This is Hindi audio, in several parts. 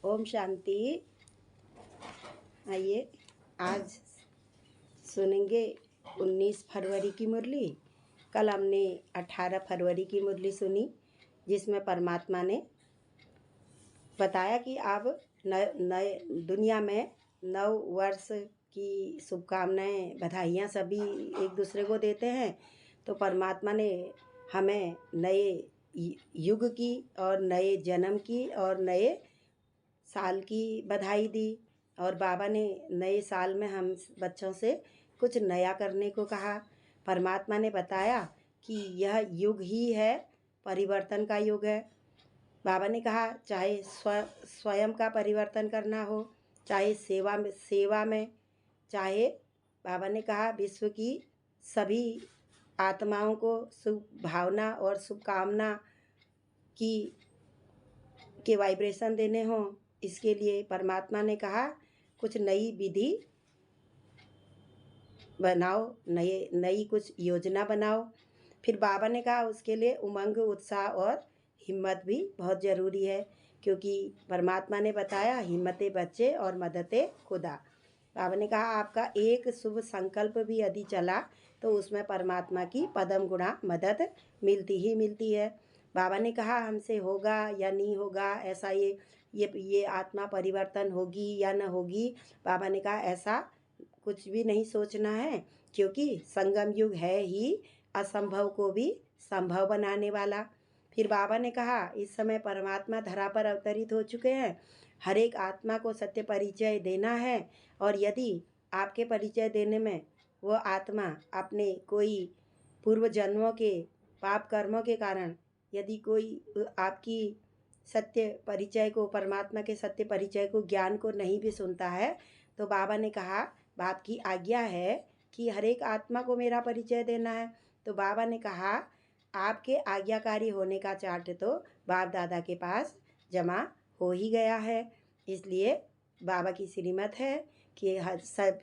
ओम शांति। आइए आज सुनेंगे 19 फरवरी की मुरली। कल हमने 18 फरवरी की मुरली सुनी, जिसमें परमात्मा ने बताया कि आप नए दुनिया में नव वर्ष की शुभकामनाएं, बधाइयाँ सभी एक दूसरे को देते हैं। तो परमात्मा ने हमें नए युग की और नए जन्म की और नए साल की बधाई दी। और बाबा ने नए साल में हम बच्चों से कुछ नया करने को कहा। परमात्मा ने बताया कि यह युग ही है, परिवर्तन का युग है। बाबा ने कहा चाहे स्वयं का परिवर्तन करना हो, चाहे सेवा में, चाहे बाबा ने कहा विश्व की सभी आत्माओं को शुभ भावना और शुभकामना के वाइब्रेशन देने हों। इसके लिए परमात्मा ने कहा कुछ नई विधि बनाओ, नई कुछ योजना बनाओ। फिर बाबा ने कहा उसके लिए उमंग, उत्साह और हिम्मत भी बहुत ज़रूरी है, क्योंकि परमात्मा ने बताया हिम्मते बच्चे और मददे खुदा। बाबा ने कहा आपका एक शुभ संकल्प भी यदि चला तो उसमें परमात्मा की पदम गुणा मदद मिलती ही मिलती है। बाबा ने कहा हमसे होगा या नहीं होगा, ऐसा ये आत्मा परिवर्तन होगी या न होगी। बाबा ने कहा ऐसा कुछ भी नहीं सोचना है, क्योंकि संगम युग है ही असंभव को भी संभव बनाने वाला। फिर बाबा ने कहा इस समय परमात्मा धरा पर अवतरित हो चुके हैं। हर एक आत्मा को सत्य परिचय देना है, और यदि आपके परिचय देने में वो आत्मा अपने कोई पूर्व जन्मों के पाप कर्मों के कारण यदि कोई आपकी सत्य परिचय को, परमात्मा के सत्य परिचय को, ज्ञान को नहीं भी सुनता है, तो बाबा ने कहा बाप की आज्ञा है कि हर एक आत्मा को मेरा परिचय देना है। तो बाबा ने कहा आपके आज्ञाकारी होने का चार्ट तो बाप दादा के पास जमा हो ही गया है। इसलिए बाबा की श्रीमत है कि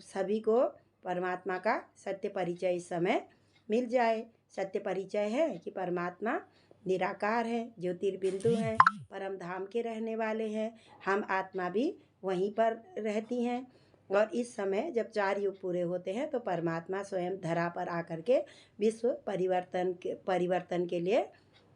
सभी को परमात्मा का सत्य परिचय इस समय मिल जाए। सत्य परिचय है कि परमात्मा निराकार है, ज्योतिर्बिंदु हैं, परम धाम के रहने वाले हैं। हम आत्मा भी वहीं पर रहती हैं। और इस समय जब 4 युग पूरे होते हैं तो परमात्मा स्वयं धरा पर आकर के विश्व परिवर्तन के लिए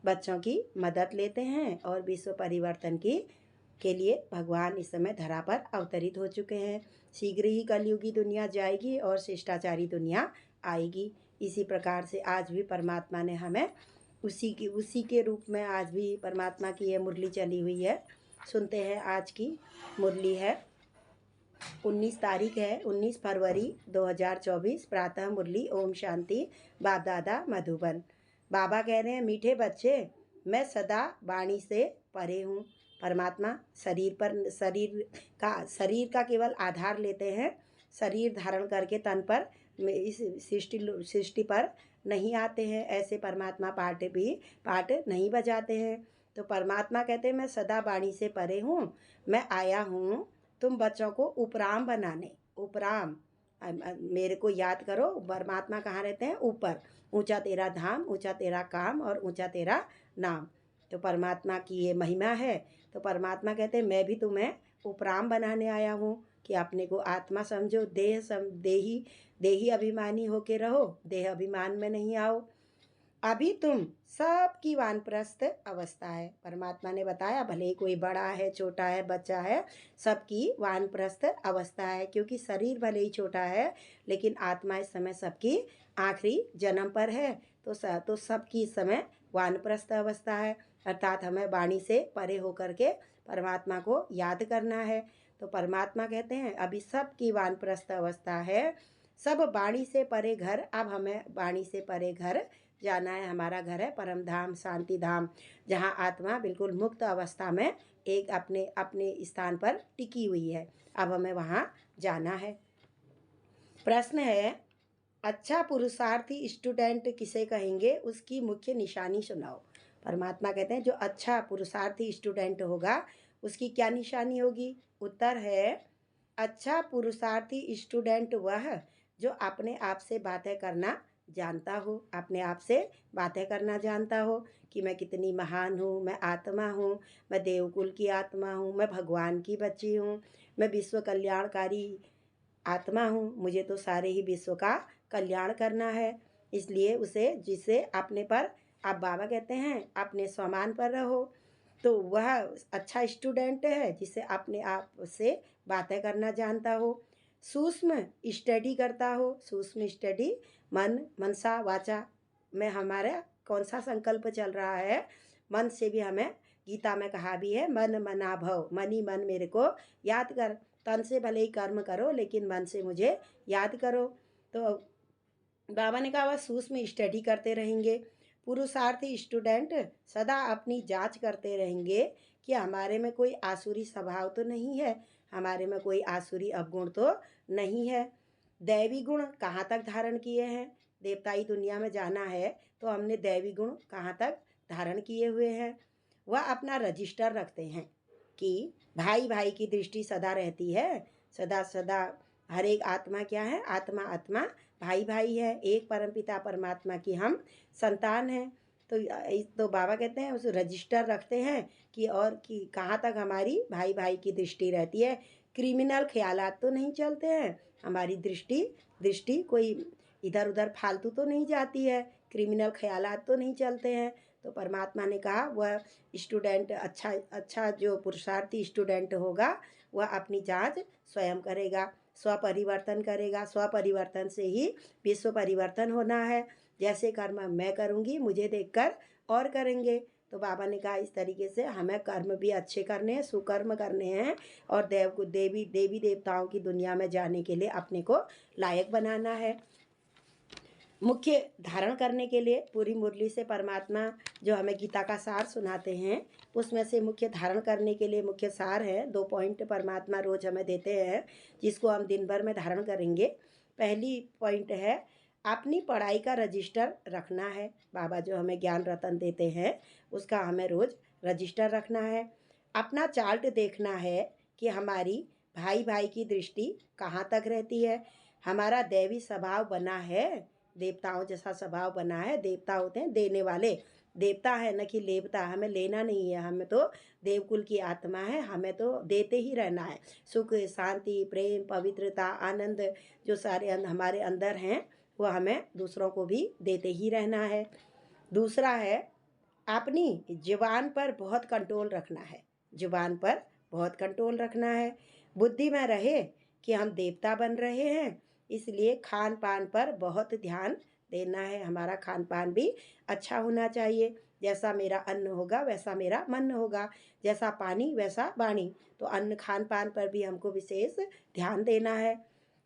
बच्चों की मदद लेते हैं। और विश्व परिवर्तन के लिए भगवान इस समय धरा पर अवतरित हो चुके हैं। शीघ्र ही कलयुगी दुनिया जाएगी और शिष्टाचारी दुनिया आएगी। इसी प्रकार से आज भी परमात्मा ने हमें उसी के रूप में आज भी परमात्मा की यह मुरली चली हुई है। सुनते हैं। आज की मुरली है 19 तारीख है 19 फरवरी 2024, प्रातः मुरली। ओम शांति। बाप दादा मधुबन। बाबा कह रहे हैं मीठे बच्चे, मैं सदा वाणी से परे हूँ। परमात्मा शरीर का केवल आधार लेते हैं। शरीर धारण करके तन पर इस सृष्टि पर नहीं आते हैं। ऐसे परमात्मा पाठ नहीं बजाते हैं। तो परमात्मा कहते हैं मैं सदा वाणी से परे हूँ। मैं आया हूँ तुम बच्चों को उपराम बनाने। उपराम मेरे को याद करो। परमात्मा कहाँ रहते हैं? ऊपर। ऊंचा तेरा धाम, ऊंचा तेरा काम और ऊंचा तेरा नाम। तो परमात्मा की ये महिमा है। तो परमात्मा कहते हैं मैं भी तुम्हें उपराम बनाने आया हूँ कि अपने को आत्मा समझो, देही अभिमानी होके रहो, देह अभिमान में नहीं आओ। अभी तुम सबकी वानप्रस्थ अवस्था है। परमात्मा ने बताया भले कोई बड़ा है, छोटा है, बच्चा है, सबकी वानप्रस्थ अवस्था है। क्योंकि शरीर भले ही छोटा है लेकिन आत्मा इस समय सबकी आखिरी जन्म पर है। तो सबकी इस समय वानप्रस्थ अवस्था है। अर्थात हमें वाणी से परे होकर के परमात्मा को याद करना है। तो परमात्मा कहते हैं अभी सबकी वानप्रस्थ अवस्था है। सब वाणी से परे घर। अब हमें वाणी से परे घर जाना है। हमारा घर है परम धाम, शांति धाम, जहाँ आत्मा बिल्कुल मुक्त अवस्था में एक अपने स्थान पर टिकी हुई है। अब हमें वहाँ जाना है। प्रश्न है अच्छा पुरुषार्थी स्टूडेंट किसे कहेंगे, उसकी मुख्य निशानी सुनाओ। परमात्मा कहते हैं जो अच्छा पुरुषार्थी स्टूडेंट होगा उसकी क्या निशानी होगी। उत्तर है अच्छा पुरुषार्थी स्टूडेंट वह जो अपने आप से बातें करना जानता हो, अपने आप से बातें करना जानता हो कि मैं कितनी महान हूँ, मैं आत्मा हूँ, मैं देवकुल की आत्मा हूँ, मैं भगवान की बच्ची हूँ, मैं विश्व कल्याणकारी आत्मा हूँ, मुझे तो सारे ही विश्व का कल्याण करना है। इसलिए उसे जिसे अपने पर, आप बाबा कहते हैं अपने स्वमान पर रहो, तो वह अच्छा स्टूडेंट है जिसे अपने आप से बातें करना जानता हो, सूक्ष्म स्टडी करता हो। सूक्ष्म स्टडी मन, मनसा, वाचा में हमारा कौन सा संकल्प चल रहा है, मन से भी हमें गीता में कहा भी है, मन मना भव, मन ही मन मेरे को याद कर। तन से भले ही कर्म करो लेकिन मन से मुझे याद करो। तो बाबा ने कहा वह सूक्ष्म स्टडी करते रहेंगे। पुरुषार्थी स्टूडेंट सदा अपनी जांच करते रहेंगे कि हमारे में कोई आसुरी स्वभाव तो नहीं है, हमारे में कोई आसुरी अवगुण तो नहीं है। दैवी गुण कहाँ तक धारण किए हैं, देवताई दुनिया में जाना है तो हमने दैवी गुण कहाँ तक धारण किए हुए हैं। वह अपना रजिस्टर रखते हैं कि भाई भाई की दृष्टि सदा रहती है, सदा सदा हर एक आत्मा क्या है, आत्मा आत्मा भाई भाई है, एक परमपिता परमात्मा की हम संतान हैं। तो बाबा कहते हैं उस रजिस्टर रखते हैं कि और कि कहाँ तक हमारी भाई भाई की दृष्टि रहती है, क्रिमिनल ख्यालात तो नहीं चलते हैं, हमारी दृष्टि दृष्टि कोई इधर उधर फालतू तो नहीं जाती है, क्रिमिनल ख्यालात तो नहीं चलते हैं। तो परमात्मा ने कहा वह स्टूडेंट अच्छा अच्छा जो पुरुषार्थी स्टूडेंट होगा वह अपनी जांच स्वयं करेगा, स्वपरिवर्तन करेगा। स्वपरिवर्तन से ही विश्व परिवर्तन होना है। जैसे कर्म मैं करूँगी मुझे देखकर और करेंगे। तो बाबा ने कहा इस तरीके से हमें कर्म भी अच्छे करने हैं, सुकर्म करने हैं और देवी देवी देवताओं की दुनिया में जाने के लिए अपने को लायक बनाना है। मुख्य धारण करने के लिए पूरी मुरली से परमात्मा जो हमें गीता का सार सुनाते हैं उसमें से मुख्य धारण करने के लिए मुख्य सार है, 2 पॉइंट परमात्मा रोज हमें देते हैं जिसको हम दिन भर में धारण करेंगे। पहली पॉइंट है अपनी पढ़ाई का रजिस्टर रखना है। बाबा जो हमें ज्ञान रतन देते हैं उसका हमें रोज रजिस्टर रखना है। अपना चार्ट देखना है कि हमारी भाई भाई की दृष्टि कहाँ तक रहती है, हमारा दैवी स्वभाव बना है, देवताओं जैसा स्वभाव बना है। देवता होते हैं देने वाले, देवता है न कि लेवता, हमें लेना नहीं है, हमें तो देवकुल की आत्मा है, हमें तो देते ही रहना है। सुख शांति प्रेम पवित्रता आनंद जो सारे हमारे अंदर हैं वो हमें दूसरों को भी देते ही रहना है। दूसरा है अपनी जुबान पर बहुत कंट्रोल रखना है, जुबान पर बहुत कंट्रोल रखना है। बुद्धि में रहे कि हम देवता बन रहे हैं, इसलिए खान पान पर बहुत ध्यान देना है। हमारा खान पान भी अच्छा होना चाहिए, जैसा मेरा अन्न होगा वैसा मेरा मन होगा, जैसा पानी वैसा वाणी। तो अन्न खान पान पर भी हमको विशेष ध्यान देना है।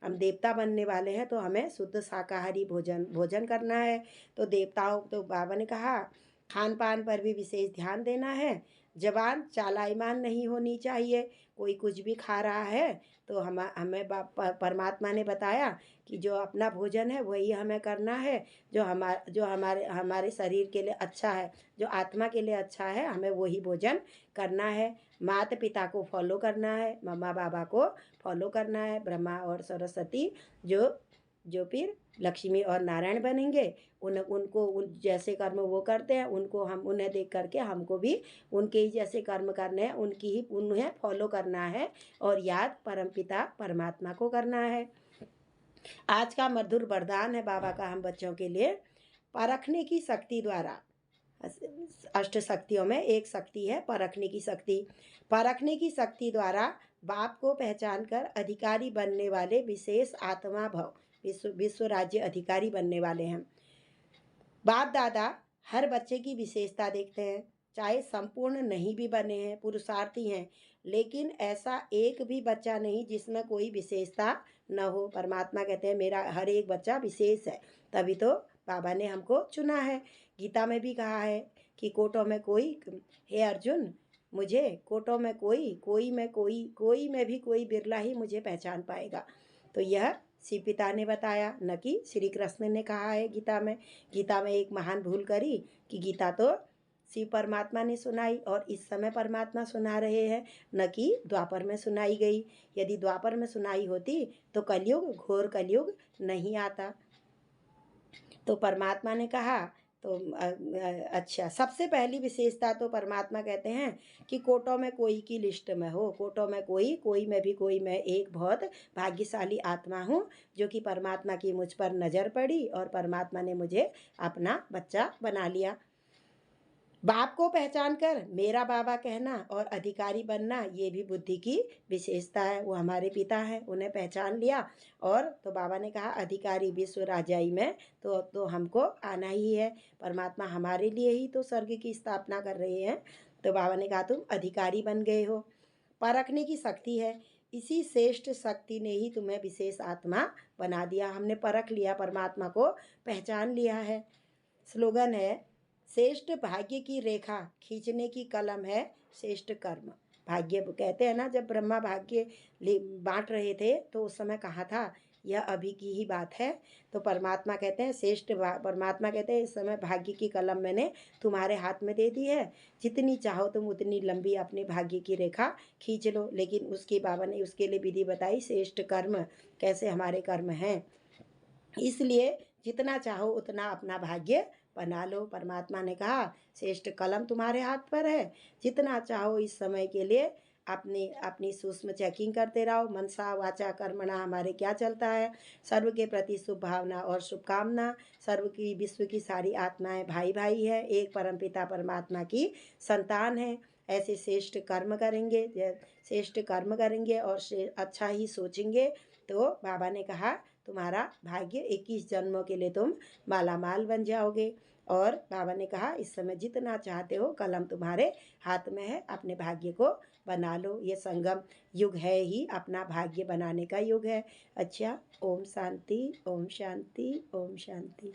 हम देवता बनने वाले हैं तो हमें शुद्ध शाकाहारी भोजन करना है। तो देवताओं तो बाबा ने कहा खान पान पर भी विशेष ध्यान देना है। जबान चालायमान नहीं होनी चाहिए, कोई कुछ भी खा रहा है तो हमें परमात्मा ने बताया कि जो अपना भोजन है वही हमें करना है, जो हमारे हमारे शरीर के लिए अच्छा है, जो आत्मा के लिए अच्छा है, हमें वही भोजन करना है। माता पिता को फॉलो करना है, मम्मा बाबा को फॉलो करना है। ब्रह्मा और सरस्वती जो फिर लक्ष्मी और नारायण बनेंगे, उन जैसे कर्म वो करते हैं उनको हम उन्हें देख करके हमको भी उनके ही जैसे कर्म करने हैं, उन्हें फॉलो करना है और याद परमपिता परमात्मा को करना है। आज का मधुर वरदान है बाबा का हम बच्चों के लिए, परखने की शक्ति द्वारा। अष्ट शक्तियों में एक शक्ति है परखने की शक्ति। परखने की शक्ति द्वारा बाप को पहचान कर अधिकारी बनने वाले विशेष आत्मा भव, विश्व राज्य अधिकारी बनने वाले हैं। बाप दादा हर बच्चे की विशेषता देखते हैं, चाहे संपूर्ण नहीं भी बने हैं, पुरुषार्थी हैं, लेकिन ऐसा एक भी बच्चा नहीं जिसमें कोई विशेषता न हो। परमात्मा कहते हैं मेरा हर एक बच्चा विशेष है, तभी तो बाबा ने हमको चुना है। गीता में भी कहा है कि कोटों में कोई, हे अर्जुन मुझे कोटों में कोई में भी कोई बिरला ही मुझे पहचान पाएगा। तो यह शिव पिता ने बताया, न कि श्री कृष्ण ने कहा है गीता में। गीता में एक महान भूल करी कि गीता तो शिव परमात्मा ने सुनाई और इस समय परमात्मा सुना रहे हैं, न कि द्वापर में सुनाई गई। यदि द्वापर में सुनाई होती तो कलयुग, घोर कलयुग नहीं आता। तो परमात्मा ने कहा तो अच्छा, सबसे पहली विशेषता तो परमात्मा कहते हैं कि कोटों में कोई की लिस्ट में हो, कोटों में कोई, कोई में भी कोई, मैं एक बहुत भाग्यशाली आत्मा हूँ जो कि परमात्मा की मुझ पर नज़र पड़ी और परमात्मा ने मुझे अपना बच्चा बना लिया। बाप को पहचान कर मेरा बाबा कहना और अधिकारी बनना, ये भी बुद्धि की विशेषता है। वो हमारे पिता हैं, उन्हें पहचान लिया। और तो बाबा ने कहा अधिकारी विश्व राजाई में तो हमको आना ही है। परमात्मा हमारे लिए ही तो स्वर्ग की स्थापना कर रहे हैं। तो बाबा ने कहा तुम अधिकारी बन गए हो। परखने की शक्ति है, इसी श्रेष्ठ शक्ति ने ही तुम्हें विशेष आत्मा बना दिया। हमने परख लिया, परमात्मा को पहचान लिया है। स्लोगन है, श्रेष्ठ भाग्य की रेखा खींचने की कलम है श्रेष्ठ कर्म। भाग्य कहते हैं ना, जब ब्रह्मा भाग्य बांट रहे थे तो उस समय कहा था, यह अभी की ही बात है। तो परमात्मा कहते हैं परमात्मा कहते हैं इस समय भाग्य की कलम मैंने तुम्हारे हाथ में दे दी है, जितनी चाहो तुम उतनी लंबी अपने भाग्य की रेखा खींच लो। लेकिन उसकी बाबा ने उसके लिए विधि बताई, श्रेष्ठ कर्म कैसे हमारे कर्म हैं, इसलिए जितना चाहो उतना अपना भाग्य बना लो। परमात्मा ने कहा श्रेष्ठ कलम तुम्हारे हाथ पर है, जितना चाहो इस समय के लिए अपनी अपनी सूक्ष्म चेकिंग करते रहो। मनसा वाचा कर्मणा हमारे क्या चलता है, सर्व के प्रति शुभ भावना और शुभकामना। सर्व की विश्व की सारी आत्माएं भाई भाई है, एक परमपिता परमात्मा की संतान है। ऐसे श्रेष्ठ कर्म करेंगे, श्रेष्ठ कर्म करेंगे और अच्छा ही सोचेंगे तो बाबा ने कहा तुम्हारा भाग्य 21 जन्मों के लिए तुम माला माल बन जाओगे। और बाबा ने कहा इस समय जितना चाहते हो कलम तुम्हारे हाथ में है, अपने भाग्य को बना लो। ये संगम युग है ही अपना भाग्य बनाने का युग है। अच्छा, ओम शांति, ओम शांति, ओम शांति।